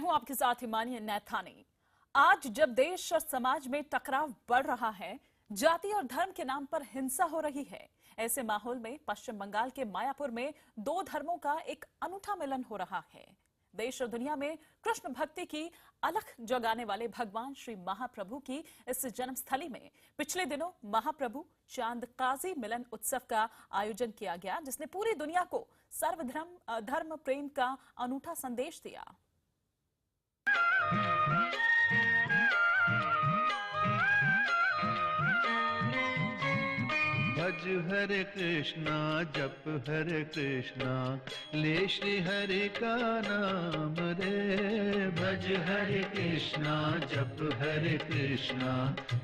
हूं आपके साथ हिमानी नैथानी। आज जब देश और समाज में टकराव बढ़ रहा है, जाति और धर्म के नाम पर हिंसा हो रही है, ऐसे माहौल में पश्चिम बंगाल के मायापुर में दो धर्मों का एक अनूठा मिलन हो रहा है। देश और दुनिया में कृष्ण भक्ति की अलख जगाने वाले भगवान श्री महाप्रभु की इस जन्मस्थली में पिछले दिनों महाप्रभु चांद काजी मिलन उत्सव का आयोजन किया गया, जिसने पूरी दुनिया को सर्वधर्म प्रेम का अनूठा संदेश दिया। भज हरे कृष्णा जप हरे कृष्णा ले श्री हरि का नाम रे। भज हरे कृष्णा जप हरे कृष्णा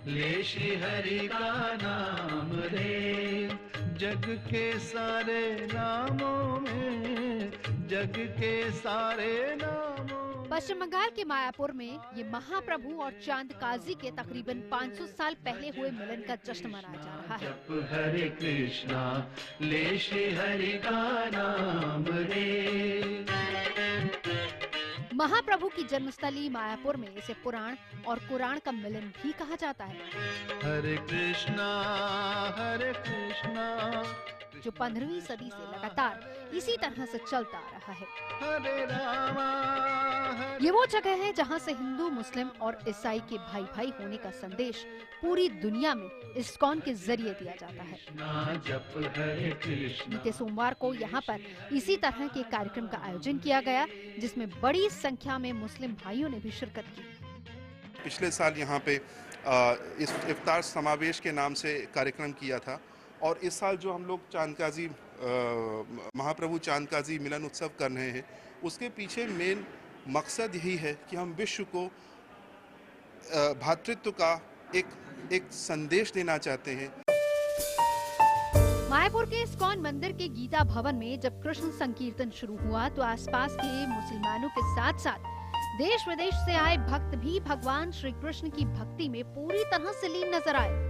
ले श्री हरि का नाम रे। जग के सारे नामों में, जग के सारे नामों। पश्चिम बंगाल के मायापुर में ये महाप्रभु और चांद काजी के तकरीबन 500 साल पहले हुए मिलन का जश्न मनाया जा रहा है। जप हरे कृष्णा ले श्री हरि का नाम रे। महाप्रभु की जन्मस्थली मायापुर में इसे पुराण और कुरान का मिलन भी कहा जाता है, हरे कृष्णा जो 15वीं सदी से लगातार इसी तरह से चलता आ रहा है। हरे रामा ये वो जगह है जहां से हिंदू, मुस्लिम और ईसाई के भाई भाई होने का संदेश पूरी दुनिया में इस्कॉन के जरिए दिया जाता है। जप हरे कृष्णा। बीते सोमवार को यहाँ पर इसी तरह के कार्यक्रम का आयोजन किया गया, जिसमें बड़ी संख्या में मुस्लिम भाइयों ने भी शिरकत की। पिछले साल यहाँ पे इस इफ्तार समावेश के नाम से कार्यक्रम किया था, और इस साल जो हम लोग चांद काजी महाप्रभु चांद काजी मिलन उत्सव कर रहे हैं, उसके पीछे मेन मकसद यही है कि हम विश्व को भ्रातृत्व का एक संदेश देना चाहते हैं। मायापुर के इस्कॉन मंदिर के गीता भवन में जब कृष्ण संकीर्तन शुरू हुआ तो आसपास के मुसलमानों के साथ साथ देश विदेश से आए भक्त भी भगवान श्री कृष्ण की भक्ति में पूरी तरह से लीन नजर आए।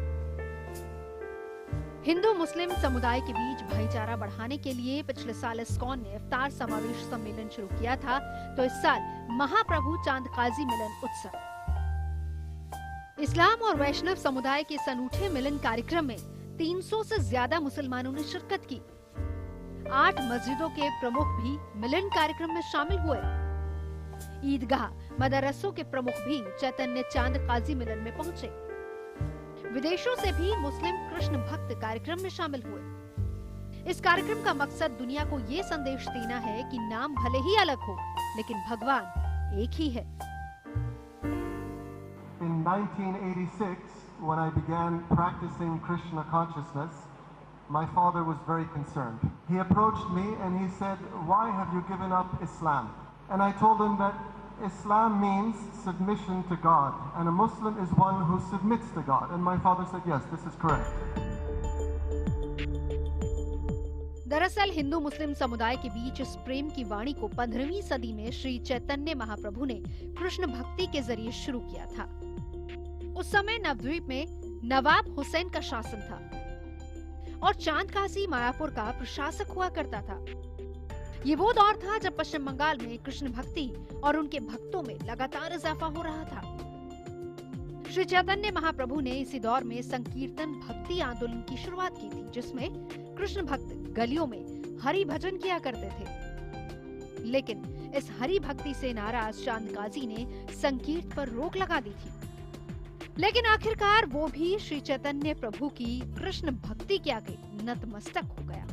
हिंदू मुस्लिम समुदाय के बीच भाईचारा बढ़ाने के लिए पिछले साल इस्कॉन ने इफ्तार समावेश सम्मेलन शुरू किया था, तो इस साल महाप्रभु चांद काजी मिलन उत्सव। इस्लाम और वैष्णव समुदाय के इस अनूठे मिलन कार्यक्रम में 300 से ज्यादा मुसलमानों ने शिरकत की। 8 मस्जिदों के प्रमुख भी मिलन कार्यक्रम में शामिल हुए। ईदगाह, मदरसों के प्रमुख भी चैतन्य चांद काजी मिलन में पहुंचे। विदेशों से भी मुस्लिम कृष्ण भक्त कार्यक्रम में शामिल हुए। इस कार्यक्रम का मकसद दुनिया को ये संदेश देना है कि नाम भले ही अलग हो, लेकिन भगवान एक ही है। In 1986, when I began practicing Krishna consciousness, my father was very concerned. He approached me and he said, "Why have you given up Islam?" And I told him that Islam means submission to God, and a Muslim is one who submits to God. And my father said, "Yes, this is correct." दरअसल हिंदू मुस्लिम समुदाय के बीच इस प्रेम की वाणी को 15वीं सदी में श्री चैतन्य महाप्रभु ने कृष्ण भक्ति के जरिए शुरू किया था। उस समय नवद्वीप में नवाब हुसैन का शासन था और चांद काजी मायापुर का प्रशासक हुआ करता था। ये वो दौर था जब पश्चिम बंगाल में कृष्ण भक्ति और उनके भक्तों में लगातार इजाफा हो रहा था। श्री चैतन्य महाप्रभु ने इसी दौर में संकीर्तन भक्ति आंदोलन की शुरुआत की थी, जिसमें कृष्ण भक्त गलियों में हरि भजन किया करते थे। लेकिन इस हरि भक्ति से नाराज चांद काजी ने संकीर्तन पर रोक लगा दी थी। लेकिन आखिरकार वो भी श्री चैतन्य प्रभु की कृष्ण भक्ति के आगे नतमस्तक हो गया।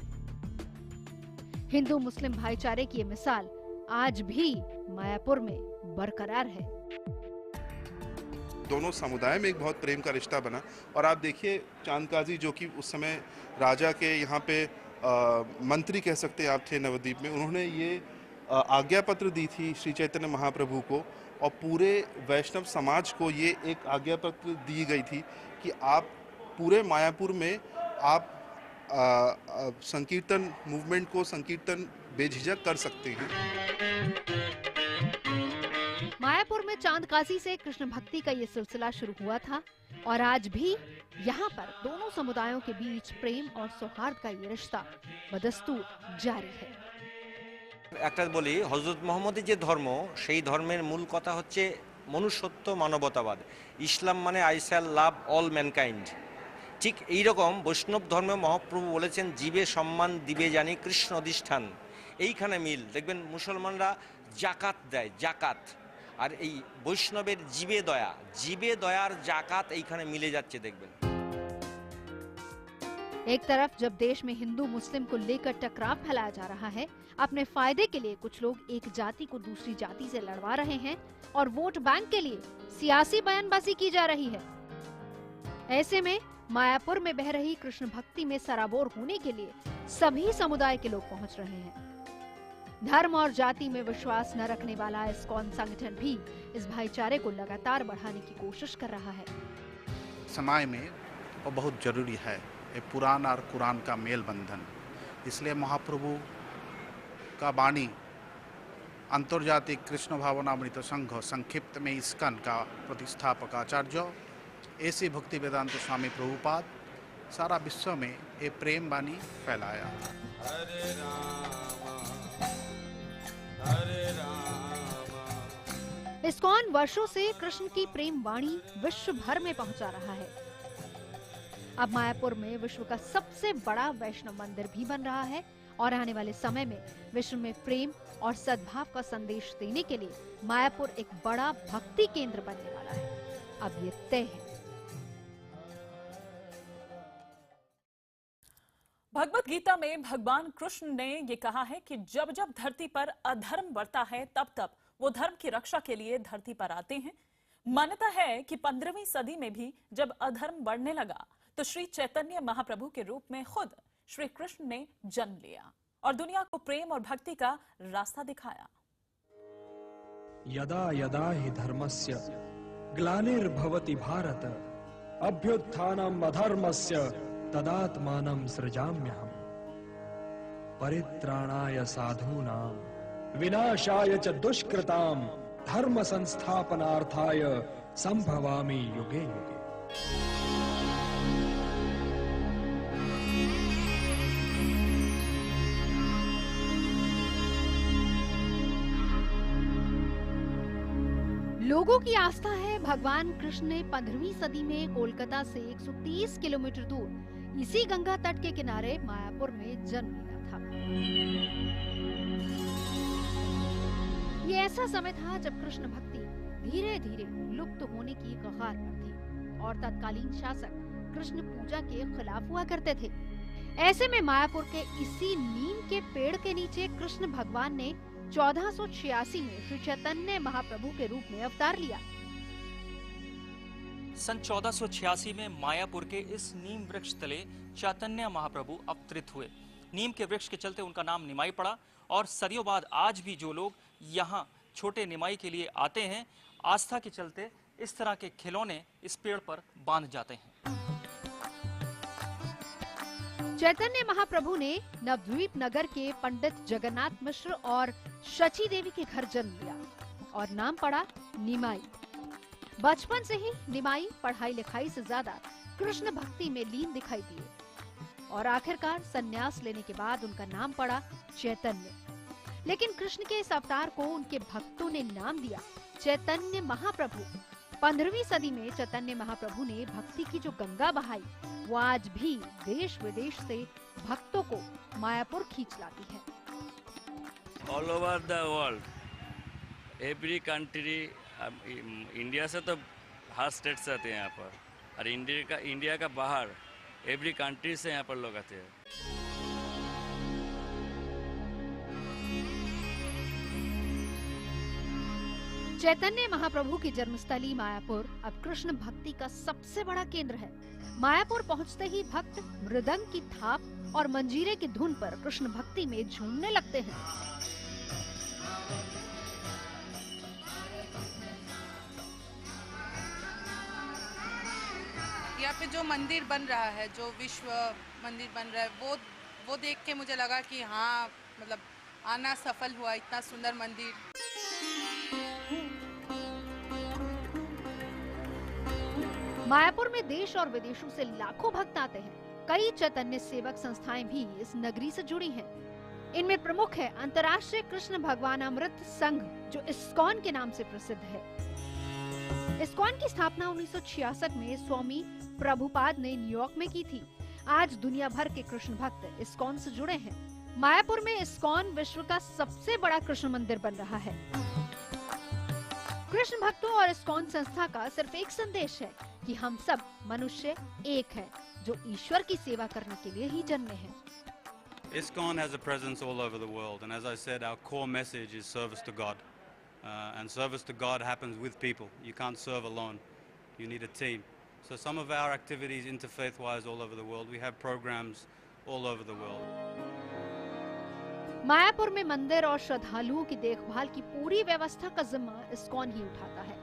हिंदू मुस्लिम भाईचारे की ये मिसाल आज भी मायापुर में बरकरार है। दोनों समुदाय में एक बहुत प्रेम का रिश्ता बना, और आप देखिए चांद काजी जो कि उस समय राजा के यहाँ पे मंत्री कह सकते हैं आप थे नवद्वीप में, उन्होंने ये आज्ञा पत्र दी थी श्री चैतन्य महाप्रभु को, और पूरे वैष्णव समाज को ये एक आज्ञा पत्र दी गई थी कि आप पूरे मायापुर में आप संकीर्तन मूवमेंट को संकीर्तन बेझिझक कर सकते हैं। मायापुर में चांद काजी से कृष्ण भक्ति का ये सिलसिला शुरू हुआ था, और आज भी यहाँ पर दोनों समुदायों के बीच प्रेम और सौहार्द का ये रिश्ता बदस्तूर जारी है। একটা বলি, হযরত মুহাম্মদের যে ধর্ম, সেই ধর্মের মূল কথা হচ্ছে মনুষ্যত্ব, মানবতাবাদ। ইসলাম মানে I shall love all mankind. ঠিক এইরকম বৈষ্ণব ধর্মে মহাপ্রভু বলেছেন জীবে সম্মান দিবে জানি কৃষ্ণ অধিষ্ঠান। এইখানে মিল দেখবেন, মুসলমানরা জাকাত দেয়, জাকাত, আর এই বৈষ্ণবের জীবে দয়া, জীবে দয়ার জাকাত এইখানে মিলে যাচ্ছে দেখবেন। एक तरफ जब देश में हिंदू मुस्लिम को लेकर टकराव फैलाया जा रहा है, अपने फायदे के लिए कुछ लोग एक जाति को दूसरी जाति से लड़वा रहे हैं और वोट बैंक के लिए सियासी बयानबाजी की जा रही है। ऐसे में मायापुर में बह रही कृष्ण भक्ति में सराबोर होने के लिए सभी समुदाय के लोग पहुंच रहे हैं। धर्म और जाति में विश्वास न रखने वाला इस्कॉन संगठन भी इस भाईचारे को लगातार बढ़ाने की कोशिश कर रहा है। समाज में वो बहुत जरूरी है ये पुराण और कुरान का मेल बंधन। इसलिए महाप्रभु का वाणी अंतर्जातीय कृष्ण भावनामृत संघ संक्षिप्त में इस्कॉन का प्रतिष्ठापक आचार्य ऐसी भक्ति वेदांत स्वामी प्रभुपाद सारा विश्व में ये प्रेम वाणी फैलाया। हरे राम इस्कॉन वर्षों से कृष्ण की प्रेम वाणी विश्व भर में पहुंचा रहा है। अब मायापुर में विश्व का सबसे बड़ा वैष्णव मंदिर भी बन रहा है और आने वाले समय में विश्व में प्रेम और सद्भाव का संदेश देने के लिए मायापुर एक बड़ा भक्ति केंद्र बनने वाला है। अब ये तय है। भगवत गीता में भगवान कृष्ण ने ये कहा है कि जब जब धरती पर अधर्म बढ़ता है तब तब वो धर्म की रक्षा के लिए धरती पर आते हैं। मान्यता है कि 15वीं सदी में भी जब अधर्म बढ़ने लगा तो श्री चैतन्य महाप्रभु के रूप में खुद श्री कृष्ण ने जन्म लिया और दुनिया को प्रेम और भक्ति का रास्ता दिखाया। यदा यदा हि धर्मस्य ग्लानिर्भवति भारत अभ्युत्थानम् अधर्मस्य तदात्मानं सृजाम्यहम् परित्राणाय साधूनां विनाशाय च दुष्कृतां धर्म संस्थापनार्थाय संभवामि युगे युगे। लोगों की आस्था है भगवान कृष्ण ने 15वीं सदी में कोलकाता से 130 किलोमीटर दूर इसी गंगा तट के किनारे मायापुर में जन्म लिया था। ये ऐसा समय था जब कृष्ण भक्ति धीरे धीरे लुप्त होने की कगार पर थी और तत्कालीन शासक कृष्ण पूजा के खिलाफ हुआ करते थे। ऐसे में मायापुर के इसी नीम के पेड़ के नीचे कृष्ण भगवान ने 1486 में श्री चैतन्य महाप्रभु के रूप में अवतार लिया। सन 1486 में मायापुर के इस नीम वृक्ष तले चैतन्य महाप्रभु अवतरित हुए। नीम के वृक्ष के चलते उनका नाम निमाई पड़ा और सदियों बाद आज भी जो लोग यहाँ छोटे निमाई के लिए आते हैं, आस्था के चलते इस तरह के खिलौने इस पेड़ पर बांध जाते हैं। चैतन्य महाप्रभु ने नवद्वीप नगर के पंडित जगन्नाथ मिश्र और शची देवी के घर जन्म लिया और नाम पड़ा निमाई। बचपन से ही निमाई पढ़ाई लिखाई से ज्यादा कृष्ण भक्ति में लीन दिखाई दिए और आखिरकार संन्यास लेने के बाद उनका नाम पड़ा चैतन्य। लेकिन कृष्ण के इस अवतार को उनके भक्तों ने नाम दिया चैतन्य महाप्रभु। 15वीं सदी में चैतन्य महाप्रभु ने भक्ति की जो गंगा बहाई वो आज भी देश विदेश से भक्तों को मायापुर खींच लाती है। All over the world every country, India से तो हर स्टेट से आते हैं यहाँ पर, और इंडिया का बाहर एवरी कंट्री से यहाँ पर लोग आते हैं। चैतन्य महाप्रभु की जन्मस्थली मायापुर अब कृष्ण भक्ति का सबसे बड़ा केंद्र है। मायापुर पहुंचते ही भक्त मृदंग की थाप और मंजीरे की धुन पर कृष्ण भक्ति में झूमने लगते हैं। यहाँ पे जो मंदिर बन रहा है, जो विश्व मंदिर बन रहा है, वो देख के मुझे लगा कि हाँ, मतलब आना सफल हुआ। इतना सुंदर मंदिर। मायापुर में देश और विदेशों से लाखों भक्त आते हैं। कई चैतन्य सेवक संस्थाएं भी इस नगरी से जुड़ी हैं। इनमें प्रमुख है अंतर्राष्ट्रीय कृष्ण भगवानामृत संघ, जो इस्कॉन के नाम से प्रसिद्ध है। इस्कॉन की स्थापना 1966 में स्वामी प्रभुपाद ने न्यूयॉर्क में की थी। आज दुनिया भर के कृष्ण भक्त इस्कॉन से जुड़े हैं। मायापुर में इस्कॉन विश्व का सबसे बड़ा कृष्ण मंदिर बन रहा है। कृष्ण भक्तों और इस्कॉन संस्था का सिर्फ एक संदेश है कि हम सब मनुष्य एक हैं, जो ईश्वर की सेवा करने के लिए ही जन्मे हैं। ISKCON has a presence all over the world, and as I said, our core message is service to God. And service to God happens with people. You can't serve alone. You need a team. So some of our activities interfaith-wise all over the world. We have programs all over the world. Mayapur में मंदिर और श्रद्धालुओं की देखभाल की पूरी व्यवस्था का जिम्मा इस्कॉन ही उठाता है।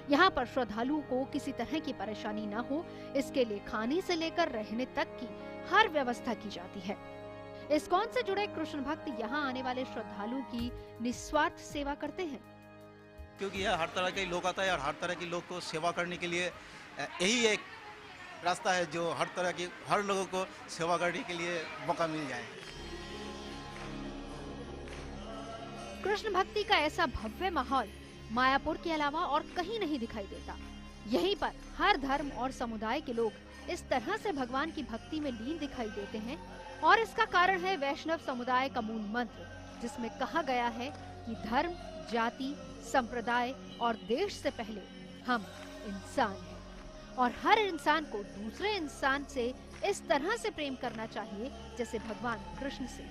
यहाँ पर श्रद्धालुओं को किसी तरह की परेशानी न हो, इसके लिए खाने से लेकर रहने तक की हर व्यवस्था की जाती है। इस्कॉन से जुड़े कृष्ण भक्त यहाँ आने वाले श्रद्धालुओं की निस्वार्थ सेवा करते हैं, क्योंकि यह हर तरह के लोग आता है और हर तरह के लोग को सेवा करने के लिए यही एक रास्ता है जो हर लोगों को सेवा करने के लिए मौका मिल जाए। कृष्ण भक्ति का ऐसा भव्य माहौल मायापुर के अलावा और कहीं नहीं दिखाई देता। यहीं पर हर धर्म और समुदाय के लोग इस तरह से भगवान की भक्ति में लीन दिखाई देते हैं, और इसका कारण है वैष्णव समुदाय का मूल मंत्र, जिसमें कहा गया है कि धर्म, जाति, संप्रदाय और देश से पहले हम इंसान हैं, और हर इंसान को दूसरे इंसान से इस तरह से प्रेम करना चाहिए जैसे भगवान कृष्ण से।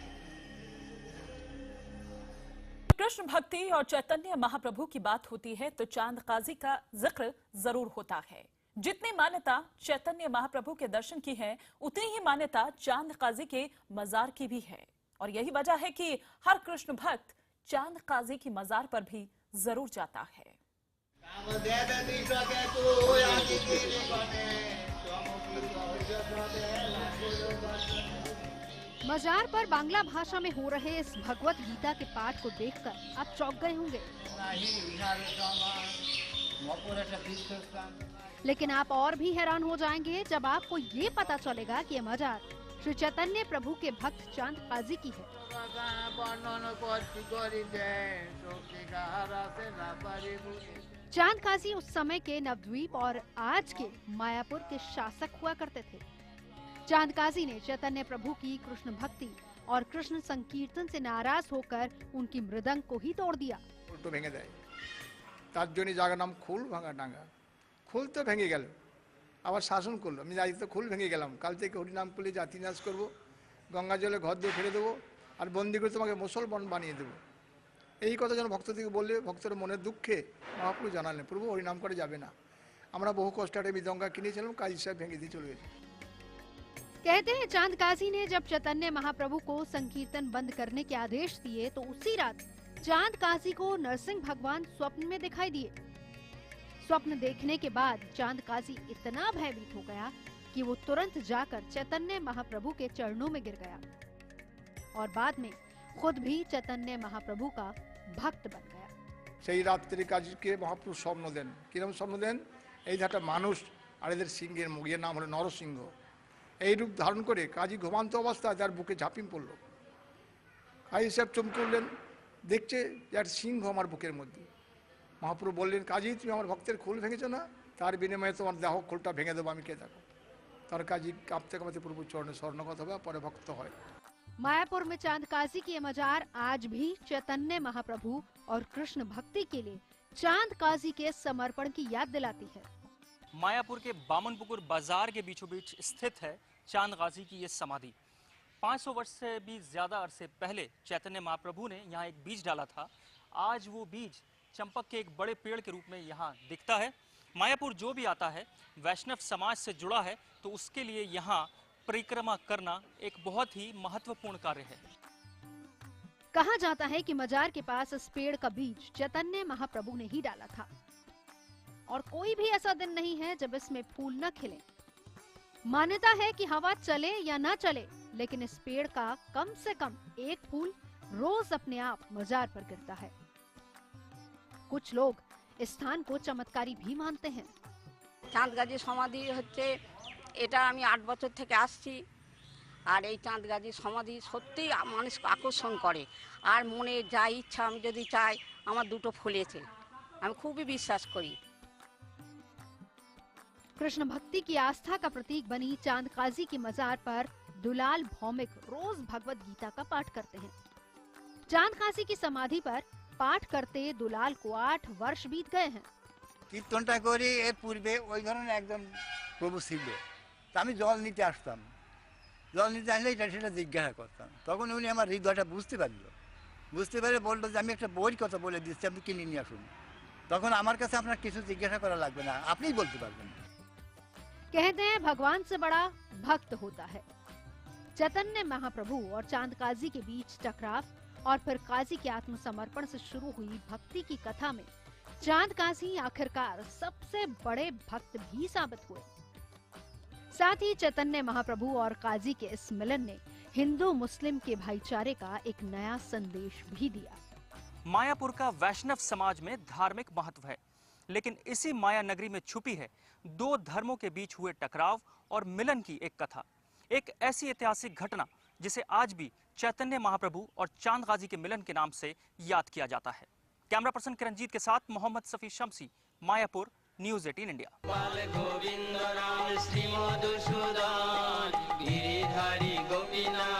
कृष्ण भक्ति और चैतन्य महाप्रभु की बात होती है तो चांद काजी का जिक्र जरूर होता है। जितनी मान्यता चैतन्य महाप्रभु के दर्शन की है, उतनी ही मान्यता चांद काजी के मजार की भी है। और यही वजह है कि हर कृष्ण भक्त चांद काजी की मजार पर भी जरूर जाता है। मजार पर बांग्ला भाषा में हो रहे इस भगवत गीता के पाठ को देखकर आप चौंक गए होंगे, लेकिन आप और भी हैरान हो जाएंगे जब आपको ये पता चलेगा कि ये मजार श्री चैतन्य प्रभु के भक्त चांद काजी की है। चांद काजी उस समय के नवद्वीप और आज के मायापुर के शासक हुआ करते थे। चांद काजी ने चैतन्य प्रभु की कृष्ण भक्ति और कृष्ण संकीर्तन से नाराज होकर उनकी मृदंग को ही तोड़ दिया। तो भेंगे देय तार जोनी जागा नाम खूल भांगा डांगा। खूल तो भेंगे गेल, आबार शासन करलो। आमि आज तो खूल भेंगे गेलाम, काल थेके हरि नाम करले जाति नाश करब, गंगा जले घर दिए फेले देबो और बंदी करे तोमाके मुसलमान बानिए देबो। এই কথা যেন ভক্তদেরকে বললে ভক্তের মনের দুঃখে মহাপ্রভু জানালেন, প্রভু হরি নাম করে যাবে না। আমরা বহু কষ্টে একটা মৃদঙ্গা কিনেছিলাম, কাজী সাহেব ভেঙে দিয়ে চলে গেছে। कहते हैं चांद काजी ने जब चैतन्य महाप्रभु को संकीर्तन बंद करने के आदेश दिए तो उसी रात चांद काजी को नरसिंह भगवान स्वप्न में दिखाई दिए। स्वप्न देखने के बाद चांद काजी इतना भयभीत हो गया कि वो तुरंत जाकर चैतन्य महाप्रभु के चरणों में गिर गया और बाद में खुद भी चैतन्य महाप्रभु का भक्त बन गया। সেই রাত্রে কাজীকে মহাপ্রভু স্বপ্ন দেন। কিরকম স্বপ্ন দেন? এই ধাটা মানুষ আর এদের সিংহের মুখ, এর নাম হলো নরসিংহ। এই রূপ ধারণ করে কাজী ঘুমান্ত অবস্থায় তার বুকে ঝাঁপিয়ে পড়ল। কাজী সাহেব চমকে উঠলেন, দেখছে যে একটা সিংহ আমার বুকের মধ্যে। মহাপ্রভু বললেন, কাজী তুমি আমার ভক্তের খুল ভেঙেছো না, তার বিনিময়ে তোমার দেহ খুলটা ভেঙে দেবো, আমি কে থাকো। তার কাজী কাঁপতে কাঁপতে প্রভু চরণে স্বর্ণগত হবে, পরে ভক্ত হয়। मायापुर में चांद काजी की मजार आज भी चैतन्य महाप्रभु और कृष्ण भक्ति के लिए चांद काजी के समर्पण की याद दिलाती है। मायापुर के बामनपुकुर बाजार के बीचों बीच स्थित है चांद काजी की ये समाधि। 500 वर्ष से भी ज्यादा अरसे पहले चैतन्य महाप्रभु ने यहाँ एक बीज डाला था। आज वो बीज चंपक के एक बड़े पेड़ के रूप में यहाँ दिखता है। मायापुर जो भी आता है वैष्णव समाज से जुड़ा है, तो उसके लिए यहाँ परिक्रमा करना एक बहुत ही महत्वपूर्ण कार्य है। कहा जाता है कि मजार के पास इस पेड़ का बीज चैतन्य महाप्रभु ने ही डाला था और कोई भी ऐसा दिन नहीं है जब इसमें फूल न खिले। मान्यता है कि हवा चले या न चले, लेकिन इस पेड़ का कम से कम एक फूल रोज अपने आप मजार पर गिरता है। कुछ लोग इस स्थान को चमत्कारी भी मानते हैं। चांद काजी समाधि হচ্ছে, এটা আমি 8 বছর থেকে আসছি। আর এই চাঁদগাজি সমাধি সত্যিই মানুষকে আকর্ষণ করে। আর মনে যা ইচ্ছা আমি যদি চাই, আমার দুটো ফলেছে, আমি খুবই বিশ্বাস করি। कृष्ण भक्ति की आस्था का प्रतीक बनी चांद काजी की मजार पर दुलाल भौमिक रोज भगवत गीता का पाठ करते हैं। चांद काजी की समाधि पर पाठ करते दुलाल को 8 वर्ष बीत गए हैं। কীর্তনটা করি, এর পূর্বে ওই ধরনের একজন প্রভু ছিল, তা আমি জল নিতে আসতাম, জল নিতে আসলে এটা সেটা জিজ্ঞাসা করতাম, তখন উনি আমার হৃদয়টা বুঝতে পেরে বললো যে আমি একটা বইয়ের কথা বলে দিচ্ছি, আপনি কিনে নিয়ে আসুন। তখন আমার কাছে আপনার কিছু জিজ্ঞাসা করা লাগবে না, আপনিই বলতে পারবেন। कहते हैं भगवान से बड़ा भक्त होता है। चैतन्य महाप्रभु और चांद काजी के बीच टकराव और फिर काजी के आत्मसमर्पण से शुरू हुई भक्ति की कथा में चांद काजी आखिरकार सबसे बड़े भक्त भी साबित हुए। साथ ही चैतन्य महाप्रभु और काजी के इस मिलन ने हिंदू मुस्लिम के भाईचारे का एक नया संदेश भी दिया। मायापुर का वैष्णव समाज में धार्मिक महत्व है, लेकिन इसी माया नगरी में छुपी है दो धर्मों के बीच हुए टकराव और मिलन की एक कथा, एक ऐसी ऐतिहासिक घटना जिसे आज भी चैतन्य महाप्रभु और चांद गाजी के मिलन के नाम से याद किया जाता है। कैमरा पर्सन किरणजीत के साथ मोहम्मद सफी शमसी, मायापुर, न्यूज 18 इंडिया। गोविंद राम श्री मधुसूदन गिरिधारी गोपीनाथ।